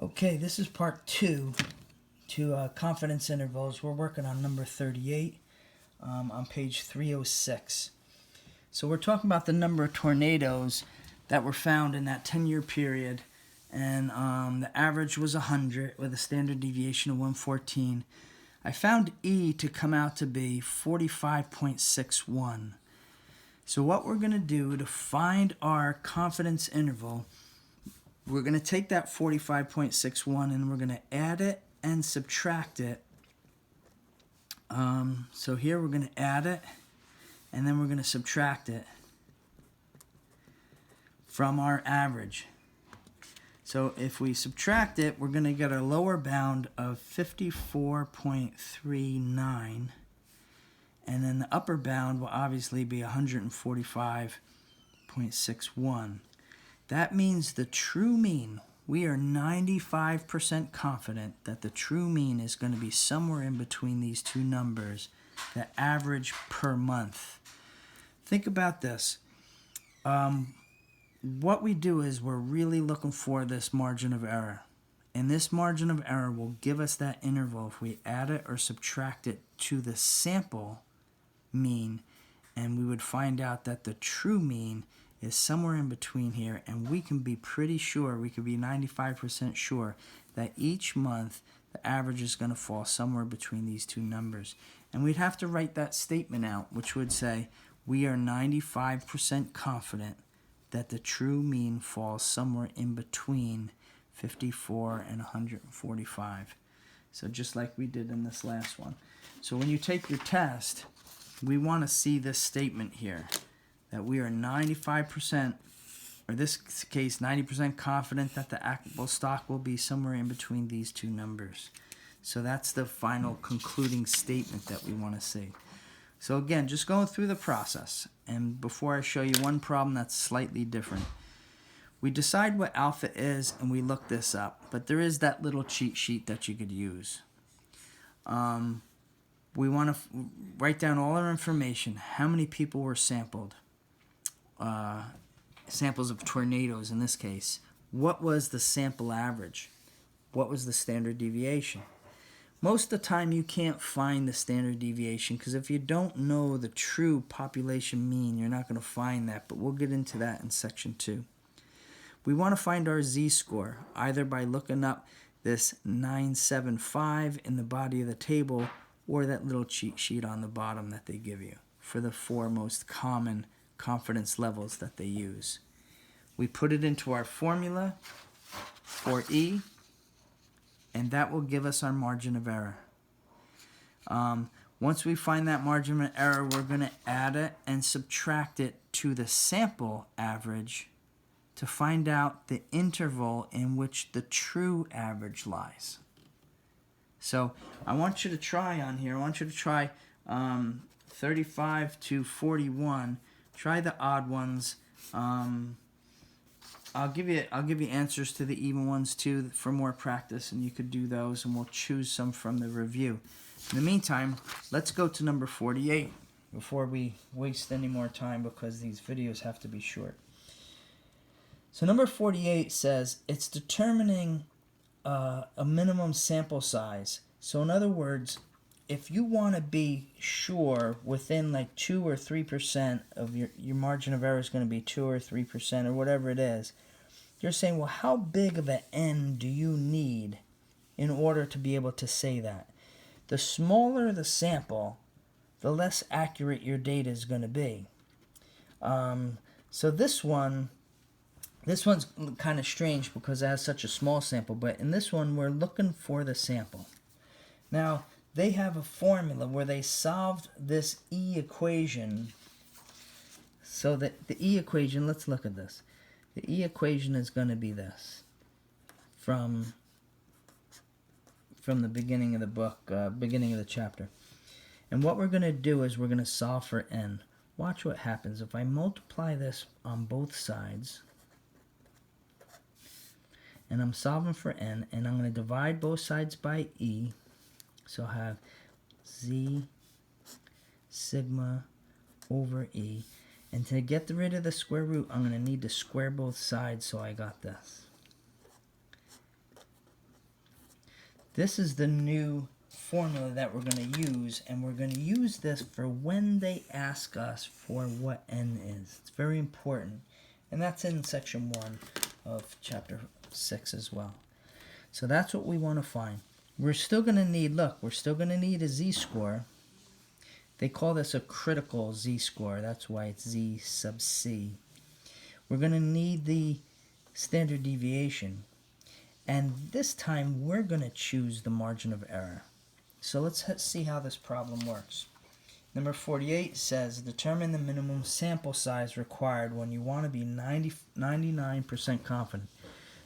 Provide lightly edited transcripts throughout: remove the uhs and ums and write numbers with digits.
Okay, this is part 2 to confidence intervals. We're working on number 38 on page 306. So we're talking about the number of tornadoes that were found in that 10-year period, and the average was 100 with a standard deviation of 114. I found E to come out to be 45.61. So what we're going to do to find our confidence interval, we're going to take that 45.61 and we're going to add it and subtract it. So here we're going to add it and then we're going to subtract it from our average. So if we subtract it, we're going to get a lower bound of 54.39, and then the upper bound will obviously be 145.61. That means the true mean, we are 95% confident that the true mean is going to be somewhere in between these two numbers, the average per month. Think about this. What we do is we're really looking for this margin of error. And this margin of error will give us that interval if we add it or subtract it to the sample mean, and we would find out that the true mean is somewhere in between here, and we can be pretty sure, we could be 95% sure that each month the average is going to fall somewhere between these two numbers. And we'd have to write that statement out, which would say we are 95% confident that the true mean falls somewhere in between 54 and 145. So just like we did in this last one. So when you take your test, we want to see this statement here, that we are 95%, or this case 90% confident that the applicable stock will be somewhere in between these two numbers. So that's the final concluding statement that we want to see. So again, just going through the process, and before I show you one problem that's slightly different. We decide what alpha is and we look this up, but there is that little cheat sheet that you could use. We want to write down all our information, how many people were sampled, samples of tornadoes in this case. What was the sample average? What was the standard deviation? Most of the time you can't find the standard deviation because if you don't know the true population mean, you're not going to find that, but we'll get into that in section 2. We want to find our z-score either by looking up this 975 in the body of the table or that little cheat sheet on the bottom that they give you for the 4 most common confidence levels that they use. We put it into our formula for E, and that will give us our margin of error. Once we find that margin of error, we're going to add it and subtract it to the sample average to find out the interval in which the true average lies. So I want you to try on here. I want you to try 35 to 41. Try the odd ones. I'll give you answers to the even ones too for more practice, and you could do those, and we'll choose some from the review. In the meantime, let's go to number 48 before we waste any more time because these videos have to be short. So number 48 says it's determining a minimum sample size. So in other words, if you want to be sure within like 2 or 3% of your margin of error is going to be 2 or 3% or whatever it is, you're saying, well, how big of an N do you need in order to be able to say that? The smaller the sample, the less accurate your data is going to be. So this one's kind of strange because it has such a small sample, but in this one we're looking for the sample. Now, they have a formula where they solved this E equation. So that the E equation, let's look at this. The E equation is going to be this from the beginning of the book, beginning of the chapter. And what we're going to do is we're going to solve for N. Watch what happens. If I multiply this on both sides, and I'm solving for N, and I'm going to divide both sides by E, so I have Z sigma over E. And to get rid of the square root, I'm going to need to square both sides, so I got this. This is the new formula that we're going to use, and we're going to use this for when they ask us for what n is. It's very important, and that's in section 1 of chapter 6 as well. So that's what we want to find. We're still going to need, look, we're still going to need a z-score. They call this a critical z-score. That's why it's z sub c. We're going to need the standard deviation. And this time we're going to choose the margin of error. So let's see how this problem works. Number 48 says, determine the minimum sample size required when you want to be 99% confident.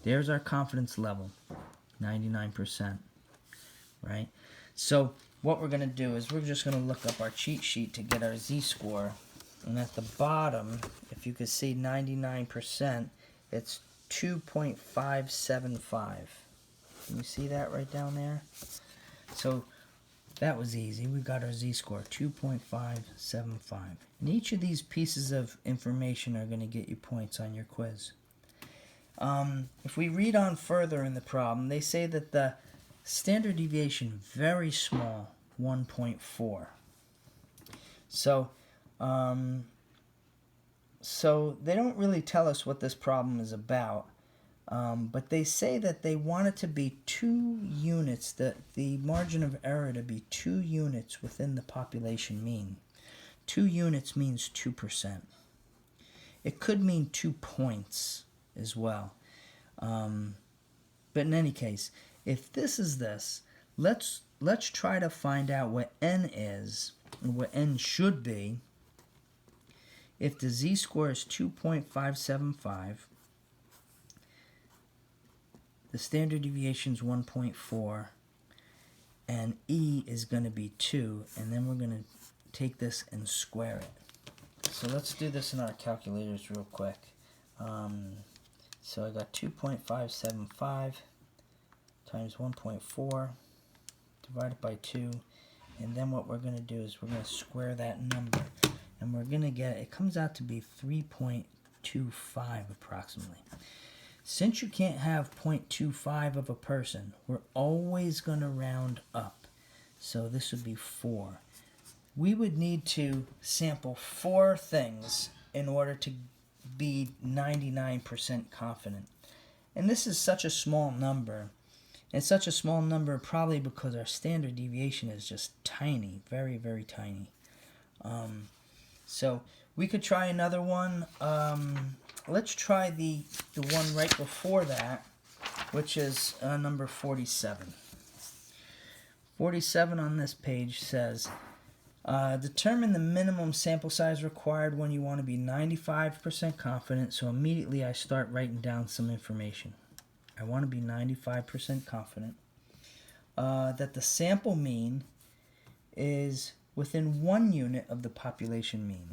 There's our confidence level, 99%, right? So what we're going to do is we're just going to look up our cheat sheet to get our z-score. And at the bottom, if you can see 99%, it's 2.575. Can you see that right down there? So that was easy. We got our z-score, 2.575. And each of these pieces of information are going to get you points on your quiz. If we read on further in the problem, they say that the standard deviation, very small, 1.4. So they don't really tell us what this problem is about, but they say that they want it to be 2 units, that the margin of error to be 2 units within the population mean. 2 units means 2%. It could mean 2 points as well. But in any case, if this is this, let's try to find out what n is, and what n should be. If the z-score is 2.575, the standard deviation is 1.4, and E is going to be 2, and then we're going to take this and square it. So let's do this in our calculators real quick. So I got 2.575 times 1.4 divided by 2, and then what we're going to do is we're going to square that number. And we're going to get, it comes out to be 3.25 approximately. Since you can't have 0.25 of a person, we're always going to round up. So this would be 4. We would need to sample 4 things in order to be 99% confident. And this is such a small number. It's such a small number probably because our standard deviation is just tiny, very, very tiny. So we could try another one. Let's try the one right before that, which is number 47. 47 on this page says, determine the minimum sample size required when you want to be 95% confident. So immediately I start writing down some information. I want to be 95% confident that the sample mean is within 1 unit of the population mean.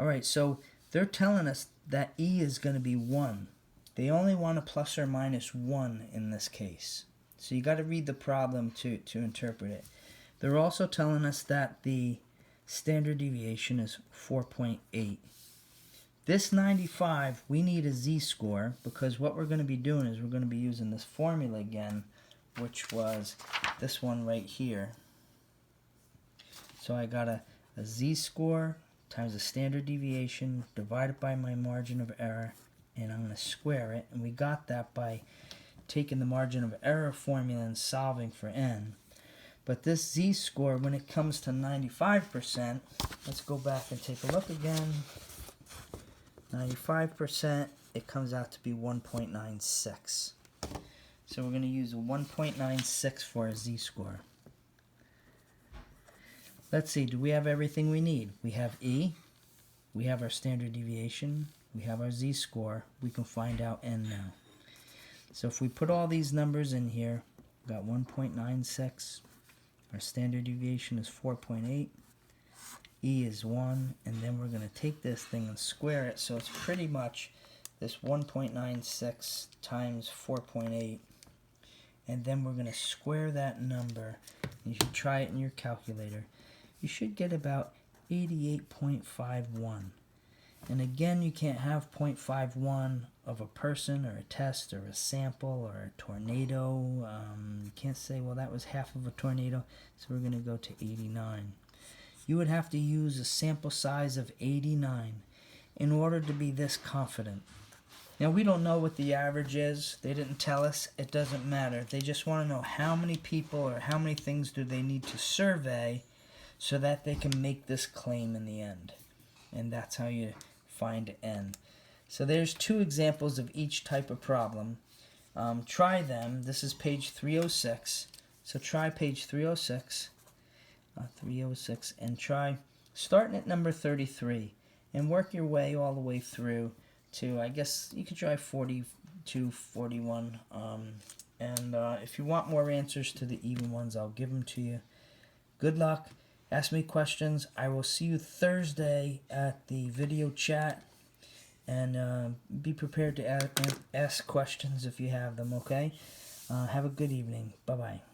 Alright, so they're telling us that E is going to be 1. They only want a plus or minus 1 in this case. So you got to read the problem to interpret it. They're also telling us that the standard deviation is 4.8. This 95, we need a z-score, because what we're going to be doing is we're going to be using this formula again, which was this one right here. So I got a z-score times the standard deviation divided by my margin of error, and I'm going to square it. And we got that by taking the margin of error formula and solving for n. But this z-score, when it comes to 95%, let's go back and take a look again. 95%, it comes out to be 1.96. So we're going to use a 1.96 for a z-score. Let's see, do we have everything we need? We have E, we have our standard deviation, we have our z-score. We can find out n now. So if we put all these numbers in here, we got 1.96, our standard deviation is 4.8, E is 1, and then we're going to take this thing and square it. So it's pretty much this 1.96 times 4.8, and then we're going to square that number. You should try it in your calculator. You should get about 88.51. And again, you can't have 0.51 of a person or a test or a sample or a tornado. You can't say, well, that was half of a tornado, so we're going to go to 89. You would have to use a sample size of 89 in order to be this confident. Now, we don't know what the average is. They didn't tell us. It doesn't matter. They just want to know how many people or how many things do they need to survey so that they can make this claim in the end. And that's how you find N. So there's 2 examples of each type of problem. Try them. This is page 306. So try page 306. 306, and try starting at number 33 and work your way all the way through to, I guess you could try 42, 41. And if you want more answers to the even ones, I'll give them to you. Good luck. Ask me questions. I will see you Thursday at the video chat. And be prepared to ask questions if you have them, okay? Have a good evening. Bye-bye.